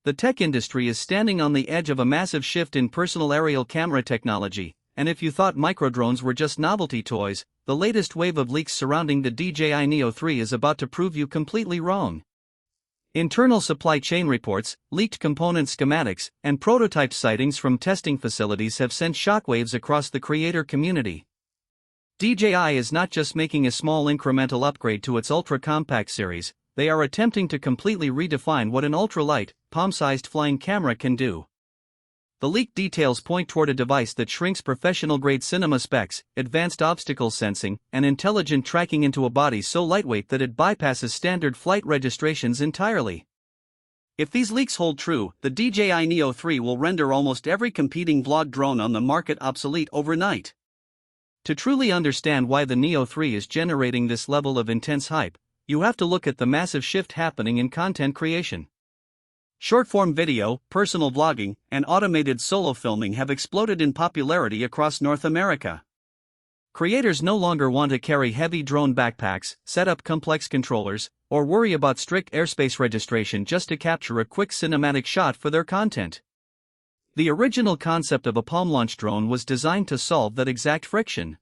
The tech industry is standing on the edge of a massive shift in personal aerial camera technology, and if you thought microdrones were just novelty toys, the latest wave of leaks surrounding the DJI Neo 3 is about to prove you completely wrong. Internal supply chain reports, leaked component schematics, and prototype sightings from testing facilities have sent shockwaves across the creator community. DJI is not just making a small incremental upgrade to its ultra-compact series, they are attempting to completely redefine what an ultralight, palm-sized flying camera can do. The leaked details point toward a device that shrinks professional-grade cinema specs, advanced obstacle sensing, and intelligent tracking into a body so lightweight that it bypasses standard flight registrations entirely. If these leaks hold true, the DJI Neo 3 will render almost every competing vlog drone on the market obsolete overnight. To truly understand why the Neo 3 is generating this level of intense hype, you have to look at the massive shift happening in content creation. Short-form video, personal vlogging, and automated solo filming have exploded in popularity across North America. Creators no longer want to carry heavy drone backpacks, set up complex controllers, or worry about strict airspace registration just to capture a quick cinematic shot for their content. The original concept of a palm launch drone was designed to solve that exact friction.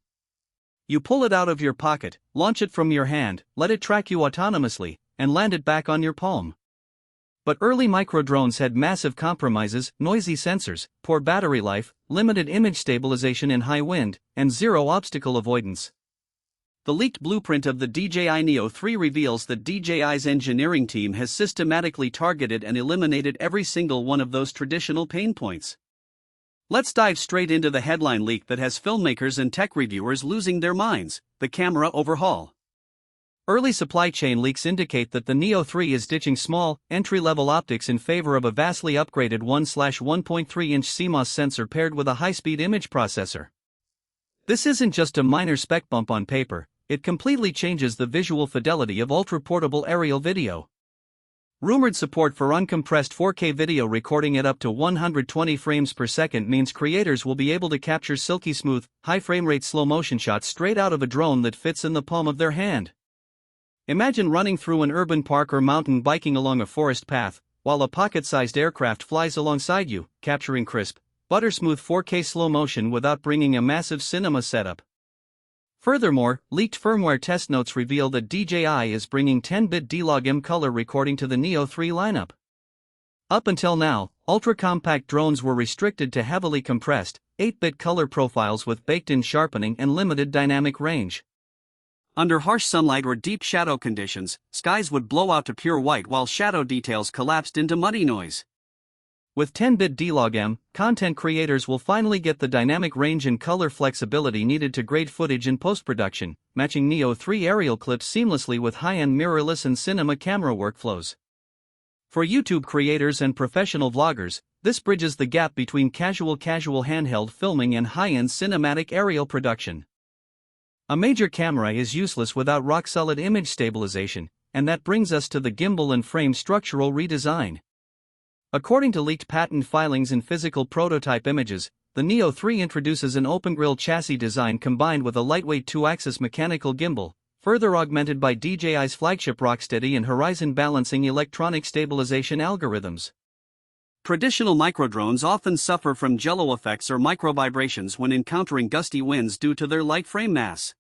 You pull it out of your pocket, launch it from your hand, let it track you autonomously, and land it back on your palm. But early microdrones had massive compromises: noisy sensors, poor battery life, limited image stabilization in high wind, and zero obstacle avoidance. The leaked blueprint of the DJI Neo 3 reveals that DJI's engineering team has systematically targeted and eliminated every single one of those traditional pain points. Let's dive straight into the headline leak that has filmmakers and tech reviewers losing their minds: the camera overhaul. Early supply chain leaks indicate that the Neo 3 is ditching small, entry-level optics in favor of a vastly upgraded 1/1.3-inch CMOS sensor paired with a high-speed image processor. This isn't just a minor spec bump on paper, it completely changes the visual fidelity of ultra-portable aerial video. Rumored support for uncompressed 4K video recording at up to 120 frames per second means creators will be able to capture silky smooth, high frame rate slow motion shots straight out of a drone that fits in the palm of their hand. Imagine running through an urban park or mountain biking along a forest path, while a pocket-sized aircraft flies alongside you, capturing crisp, butter-smooth 4K slow motion without bringing a massive cinema setup. Furthermore, leaked firmware test notes reveal that DJI is bringing 10-bit D-Log-M color recording to the Neo 3 lineup. Up until now, ultra-compact drones were restricted to heavily compressed, 8-bit color profiles with baked-in sharpening and limited dynamic range. Under harsh sunlight or deep shadow conditions, skies would blow out to pure white while shadow details collapsed into muddy noise. With 10-bit D-Log-M, content creators will finally get the dynamic range and color flexibility needed to grade footage in post-production, matching Neo 3 aerial clips seamlessly with high-end mirrorless and cinema camera workflows. For YouTube creators and professional vloggers, this bridges the gap between casual handheld filming and high-end cinematic aerial production. A major camera is useless without rock-solid image stabilization, and that brings us to the gimbal and frame structural redesign. According to leaked patent filings and physical prototype images, the Neo 3 introduces an open-grille chassis design combined with a lightweight 2-axis mechanical gimbal, further augmented by DJI's flagship Rocksteady and horizon balancing electronic stabilization algorithms. Traditional microdrones often suffer from jello effects or microvibrations when encountering gusty winds due to their light frame mass.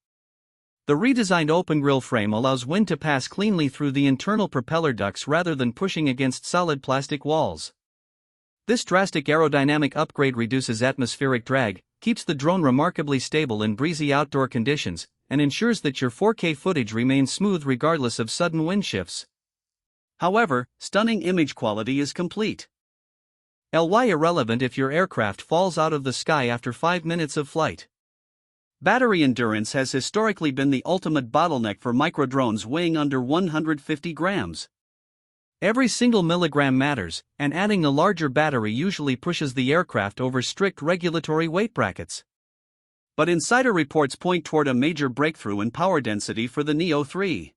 The redesigned open-grille frame allows wind to pass cleanly through the internal propeller ducts rather than pushing against solid plastic walls. This drastic aerodynamic upgrade reduces atmospheric drag, keeps the drone remarkably stable in breezy outdoor conditions, and ensures that your 4K footage remains smooth regardless of sudden wind shifts. However, stunning image quality is complete. Irrelevant if your aircraft falls out of the sky after 5 minutes of flight. Battery endurance has historically been the ultimate bottleneck for microdrones weighing under 150 grams. Every single milligram matters, and adding a larger battery usually pushes the aircraft over strict regulatory weight brackets. But insider reports point toward a major breakthrough in power density for the Neo 3.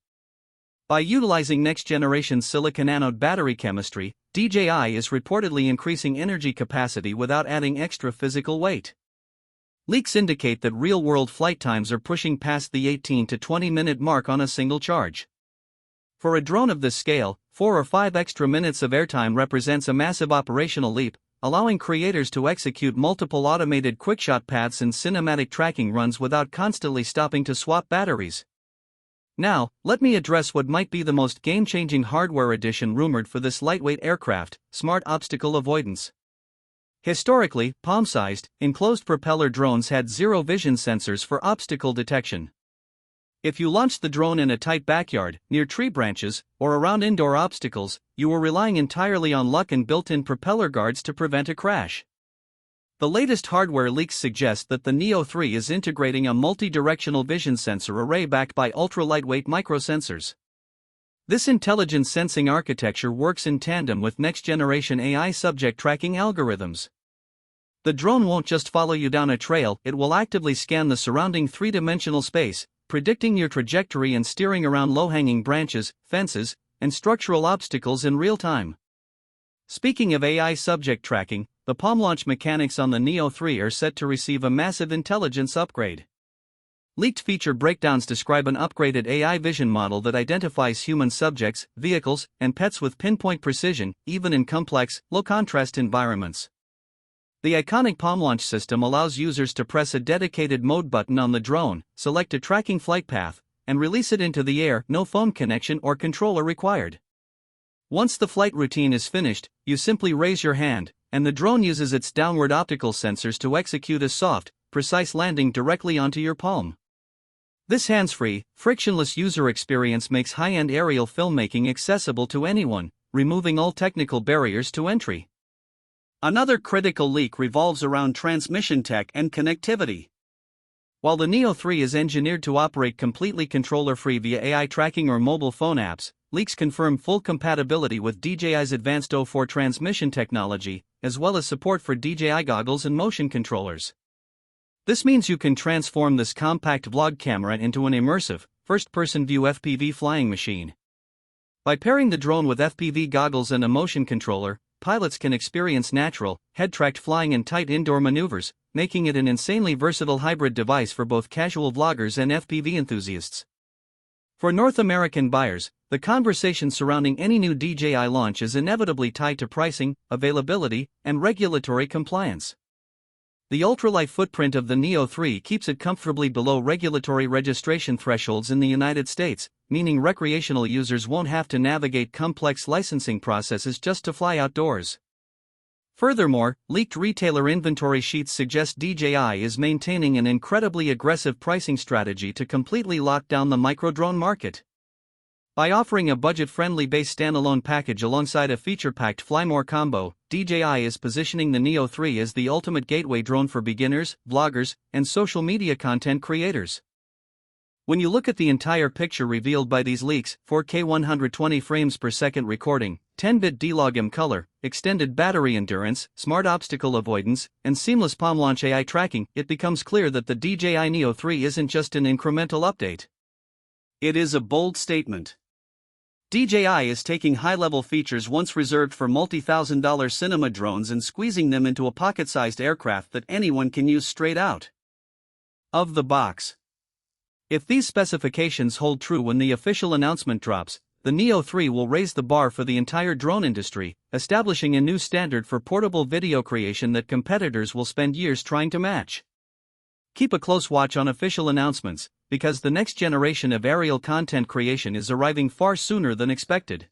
By utilizing next-generation silicon anode battery chemistry, DJI is reportedly increasing energy capacity without adding extra physical weight. Leaks indicate that real-world flight times are pushing past the 18 to 20-minute mark on a single charge. For a drone of this scale, 4 or 5 extra minutes of airtime represents a massive operational leap, allowing creators to execute multiple automated quickshot paths and cinematic tracking runs without constantly stopping to swap batteries. Now, let me address what might be the most game-changing hardware addition rumored for this lightweight aircraft: smart obstacle avoidance. Historically, palm-sized, enclosed propeller drones had zero vision sensors for obstacle detection. If you launched the drone in a tight backyard, near tree branches, or around indoor obstacles, you were relying entirely on luck and built-in propeller guards to prevent a crash. The latest hardware leaks suggest that the Neo 3 is integrating a multi-directional vision sensor array backed by ultra-lightweight microsensors. This intelligent sensing architecture works in tandem with next-generation AI subject tracking algorithms. The drone won't just follow you down a trail, it will actively scan the surrounding three-dimensional space, predicting your trajectory and steering around low-hanging branches, fences, and structural obstacles in real time. Speaking of AI subject tracking, the palm launch mechanics on the Neo 3 are set to receive a massive intelligence upgrade. Leaked feature breakdowns describe an upgraded AI vision model that identifies human subjects, vehicles, and pets with pinpoint precision, even in complex, low-contrast environments. The iconic palm launch system allows users to press a dedicated mode button on the drone, select a tracking flight path, and release it into the air, no phone connection or controller required. Once the flight routine is finished, you simply raise your hand, and the drone uses its downward optical sensors to execute a soft, precise landing directly onto your palm. This hands-free, frictionless user experience makes high-end aerial filmmaking accessible to anyone, removing all technical barriers to entry. Another critical leak revolves around transmission tech and connectivity. While the Neo 3 is engineered to operate completely controller-free via AI tracking or mobile phone apps, leaks confirm full compatibility with DJI's advanced O4 transmission technology, as well as support for DJI goggles and motion controllers. This means you can transform this compact vlog camera into an immersive, first-person view FPV flying machine. By pairing the drone with FPV goggles and a motion controller, pilots can experience natural, head-tracked flying and tight indoor maneuvers, making it an insanely versatile hybrid device for both casual vloggers and FPV enthusiasts. For North American buyers, the conversation surrounding any new DJI launch is inevitably tied to pricing, availability, and regulatory compliance. The ultralight footprint of the Neo 3 keeps it comfortably below regulatory registration thresholds in the United States, meaning recreational users won't have to navigate complex licensing processes just to fly outdoors. Furthermore, leaked retailer inventory sheets suggest DJI is maintaining an incredibly aggressive pricing strategy to completely lock down the microdrone market. By offering a budget-friendly base standalone package alongside a feature-packed Fly More combo, DJI is positioning the Neo 3 as the ultimate gateway drone for beginners, vloggers, and social media content creators. When you look at the entire picture revealed by these leaks, 4K 120 frames per second recording, 10-bit D-Log color, extended battery endurance, smart obstacle avoidance, and seamless palm launch AI tracking, it becomes clear that the DJI Neo 3 isn't just an incremental update. It is a bold statement. DJI is taking high-level features once reserved for multi-thousand-dollar cinema drones and squeezing them into a pocket-sized aircraft that anyone can use straight out of the box. If these specifications hold true when the official announcement drops, the Neo 3 will raise the bar for the entire drone industry, establishing a new standard for portable video creation that competitors will spend years trying to match. Keep a close watch on official announcements, because the next generation of aerial content creation is arriving far sooner than expected.